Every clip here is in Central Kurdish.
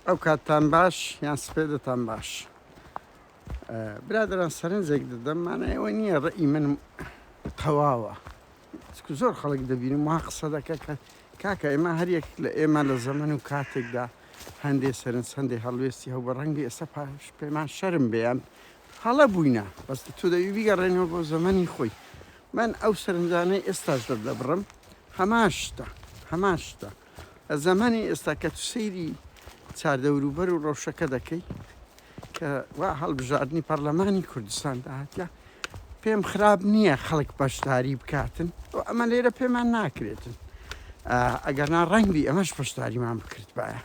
ئەو کاتتان باش یان سپێدتان باش. برادران سەرنجێک دەدەممانە ئەوە نییە ڕێی من تەواوە. زۆر خەڵک دەبینم وا قسە دەکە کە کاکە ئێمە هەریەک لە ئێمە لە زەمن و کاتێکدا هەندێک سەرنج هەندێک هەڵوێستی هەو بە ڕەنگی ئێستا پاش پێمان شەرم بێیان هەڵە بووینە بەس تو دەوی بیگەڕێنەوە بۆ زەمەنی خۆی. من ئەو سەرنجانەی ئێستاش دەبڕم هەماشتە لە زەمانی ئێستا کە تو سەیری چاردەوروبەر و ڕەوشەکە دەکەی کە وا هەڵبژاردننی پەرلەمانی کوردستان داهاتیا پێم خراپ نییە خەڵک بەشداری بکاتن و ئەمە لێرە پێمان ناکرێتن ئەگەر ڕەنگبی ئەمەش بەشداریمان بکرد باە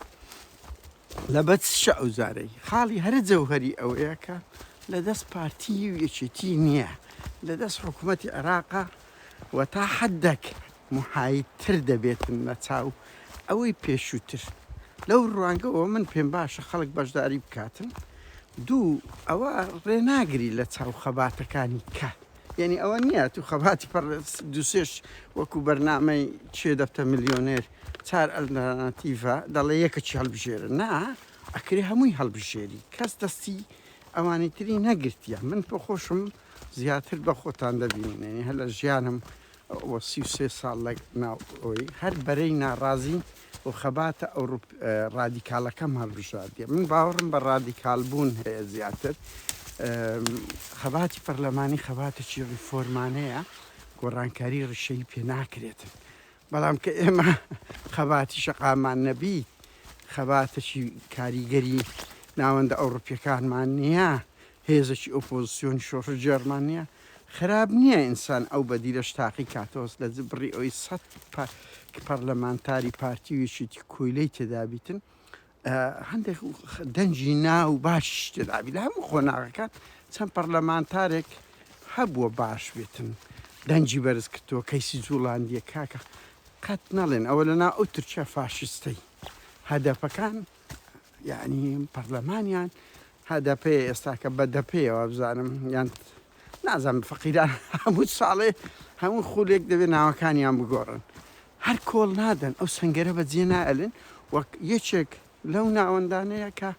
لە بەچ شە ئەوزارەی خاڵی هەرە جەوهەری ئەوەیە کە لە دەست پارتی و یەکێتی نییە لە دەست حکوومەتی عێراقا و تا حەدەک محایدتر دەبێتن لە چاو ئەوەی پێشووتر لەو ڕوانگەەوە من پێم باشە خەڵک بەشداری بکاتن. دوو ئەوە ڕێناگری لە چاو خەباتەکانی کە یعنی ئەوە نییە تو خەباتی دوسێش وەکو بەرنامەی چێ دەفتە میلیۆنێر چار ئەلتەرناتیڤە دەڵێ یەکەچی هەڵبژێرە نا ئەکرێ هەمووی هەڵبژێری کەس دەستی ئەوانی تری نەگرتیە. من بۆ خۆشم زیاتر بە خۆتان دەبینێنی هە لە ژیانم 33 ساڵ لە ناو ئەوی هەر بەرەی ناڕازی و خەباتە ئەو ڕادیکالەکەم هەڵبژاردیە. من باوەڕم بە ڕادیکال بوون هەیە زیاتر خەباتی پەرلەمانی خەباتێکی ریفۆرمانەیە گۆڕانکاری ڕشەی پێ ناکرێتن بەڵام کە ئێمە خەباتی شەقامان نەبی خەباتێکی کاریگەری ناوەندە ئەوڕۆپیەکانمان نییە هێزێکی ئۆپۆزیسیۆن شۆڕ جێرمانە خراپ نییە ئینسان ئەو بەدیرە شتاقی کاتۆس لە بڕی ئەوی سەد پەرلەمانتاری پارتیویشتی کۆیلەی تێدابیتن هەندێک دەنجی ناو باش تێدابی لە هەموو خۆناغەکان چەند پەرلەمانتارێک هەبووە باش بێتن دەنجی بەرز کردووە کەیسی جوڵاندیە کاکە قەت نەڵێن ئەوە لەنا ئەو تورکیا فاشستەی هەدەفەکان یعنی پەرلەمانیان هەدەپێ ئێستاکە بەدەپێەوە بزانم یان نازانم فەقیران هەموو ساڵێ هەموو خولێک دەبێت ناوەکانیان بگۆڕن هەر کۆڵ نادەن ئەو سنگەرە بەجێ نائلن وەک یەکێک لەو ناوەندانەیە کە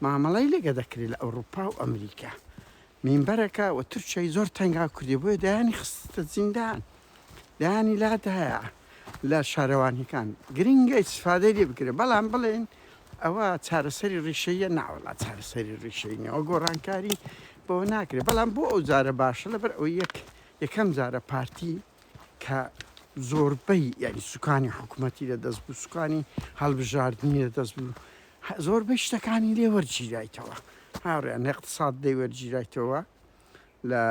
مامەڵی لەگە دەکرێت لە ئەوروپا و ئەمریکا مینبەرەکە و تورکیای زۆر تەنگا کوردی بۆیە دایانی خستە زیندان دایانی لادایە لە شارەوانیەکان گرنگە ئیسفادەی لێ بکرێت بەڵام بڵێن ئەوە چارەسەری ڕیشەیە ناوەڵات چارەسەری ڕیشەینەوە گۆڕانکاری بۆ ناکرێت بەڵام بۆ ئەو جارە باشە لەبەر ئەو یەکەم جارە پارتی کە زۆربەی یعنی سوکانی حکوومەتی لە دەست بوو سوکانی هەڵبژاردننی لە دەست بوو زۆربەی شتەکانی لێ وەرگیرایتەوە هاوڕێیان اقتصاد دەی وەرگیرایتەوە لە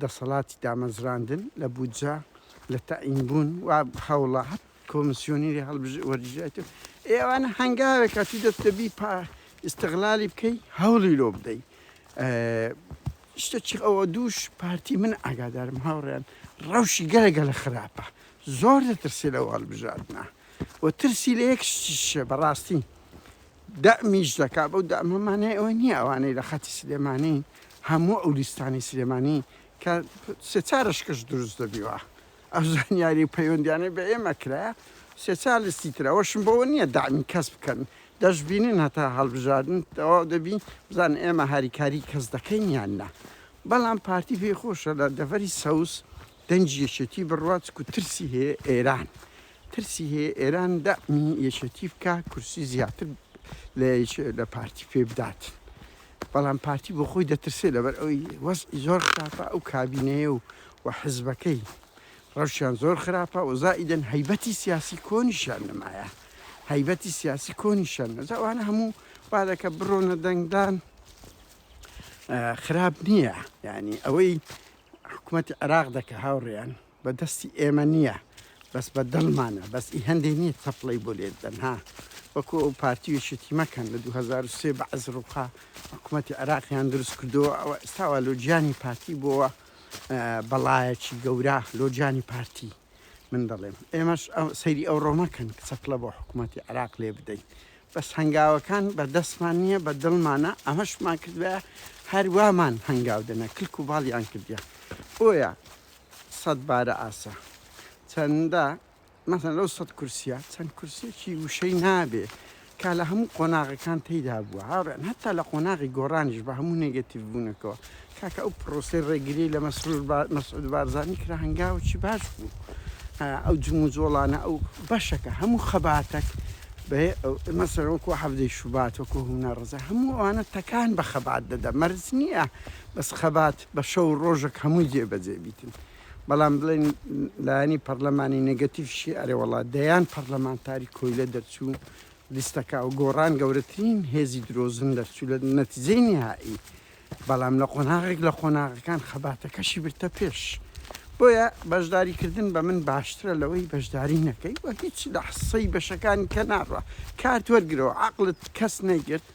دەسەڵاتی دامەزراندن لە بودجە لە تەعیینبوون و هەوڵە کۆمسیۆنی لێ وەرگیرایتەوە ئێوانە هەنگاوێک کاتی دەبی ئیستیغلالی بکەی هەوڵی لۆ بدەی شتێکی ئەوە دووش پارتی من ئاگادارم هاوڕێیان ڕەوشی گەلەگەلە خراپە زۆر دەترسێ لەو هەڵبژاردنە و ترسی لە یەک شتیشە بەڕاستی دەمیش دەکا بەو دامەمانەیە ئەوە نییە ئەوانەی لە خەتی سلێمانی هەموو ئەو لیستانی سلێمانی کە سێ چارشکەش دروست دەبیوە ئەو زانیاری پەیوەندیانەی بە ئێمە کرایە سێ چار لیستی ترەوەشم بەوە نییە دامی کەس بکەن دەشببینن هەتا هەڵبژاردن ئەوە دەبی بزان ئێمە هاریکاری کەس دەکەین یاننا بەڵام پارتی پێی خۆشە لە دەڤەری سەوس دەنجی یەکێتی بڕات و ترسی هەیە ئێران ترسی هەیە ئێران دەمی یەکێتی بکە کورسی زیاتر لە پارتی پێ بدات بەڵام پارتی بۆ خۆی دەترسێت لەبەر ئەوی وەزئی زۆر خراپە ئەو کابینەیە و حزبەکەی ڕەوشیان زۆر خراپە و زائیدەن هەیبەتی سیاسی کۆنیشان نمایە هەیبەتی سیاسی کۆنیشان نەزەوانە هەموو وادەکە بڕۆنە دەنگدان خراپ نییە یعنی ئەوەی حکوومەتی عێراق دەکە هاوڕێیان بە دەستی ئێمە نییە بەس بە دڵمانە بەس ئی هەندێک نییە تەپڵی بۆ لێدەنها وەکو ئەو پارتیویشتی مەکەن لە 2023 بە عەزڕوخا حکوومەتی عێراقیان دروست کردووە ئەوە ئێستاوە لۆجیانی پارتی بۆوە بەڵایەکی گەورە لۆجیانی پارتی من دەڵێم ئێمەش سەیری ئەو ڕۆمەکەن چەپڵە بۆ حکوومەتی عێراق لێ بدەین بەس هەنگاوەکان بە دەستمان نییە بە دڵمانە ئەمەشمان کردوە هەروامان هەنگاو دەنە کلک و باڵیان کردیا بۆیە سەد بارە ئاسە چەندە مەسەن لەو 100 کورسیە چەند کورسێکی وشەی نابێ کە لە هەموو قۆناغەکان تێیدا بووە هاوڕێن هەتا لە قۆناغی گۆڕانیش بە هەموو نێگەتیڤ بوونەکەەوە کاکە ئەو پرۆسی ڕێگری لە مەسعود بارزانی کرا هەنگاوی باش بوو ئەو جمو جۆڵانە ئەو بەشەکە هەموو خەباتێک مەسەر وەکو حەفدەی شوبات وەکو هونا ڕزە هەموو ئەوانە تەکان بە خەبات دەدا مەرج نییە بەس خەبات بە شەو ڕۆژێک هەمووی جێبەجێ بیتن بەڵام بڵێن لایەنی پەرلەمانی نێگەتیڤشی ئەرێ وەڵات دەیان پەرلەمانتاری کۆیلە دەرچوو لیستەکە و گۆڕان گەورەترین هێزی درۆزن دەرچوو لە نەتیجەی نهایی بەڵام لە قۆناغێک لە قۆناغەکان خەباتەکەشی برتە پێش بۆیە بەشداریکردن بە من باشترە لەوەی بەشداری نەکەی وە هیچ لە حسەی بەشەکانی کە ناڕە کات وەرگرەوە عقلت کەس نەیگرت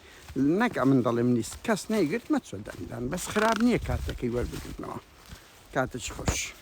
نەکە من دەڵێم نیست کەس نەیگرت مەچۆ دەنگدان بەس خراپ نییە کاتەکەی وەربگرنەوە کاتەی خۆش.